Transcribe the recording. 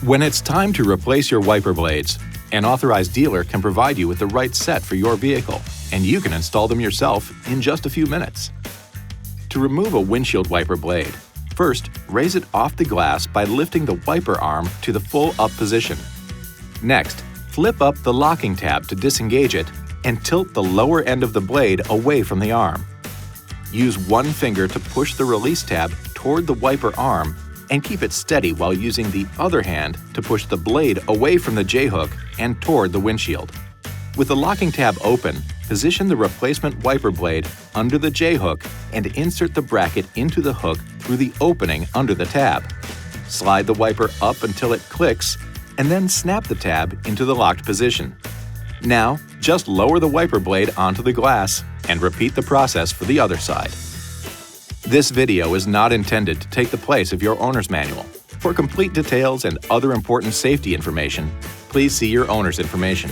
When it's time to replace your wiper blades, an authorized dealer can provide you with the right set for your vehicle, and you can install them yourself in just a few minutes. To remove a windshield wiper blade, first raise it off the glass by lifting the wiper arm to the full up position. Next, flip up the locking tab to disengage it and tilt the lower end of the blade away from the arm. Use one finger to push the release tab toward the wiper arm and keep it steady while using the other hand to push the blade away from the J-hook and toward the windshield. With the locking tab open, position the replacement wiper blade under the J-hook and insert the bracket into the hook through the opening under the tab. Slide the wiper up until it clicks, and then snap the tab into the locked position. Now, just lower the wiper blade onto the glass and repeat the process for the other side. This video is not intended to take the place of your owner's manual. For complete details and other important safety information, please see your owner's information.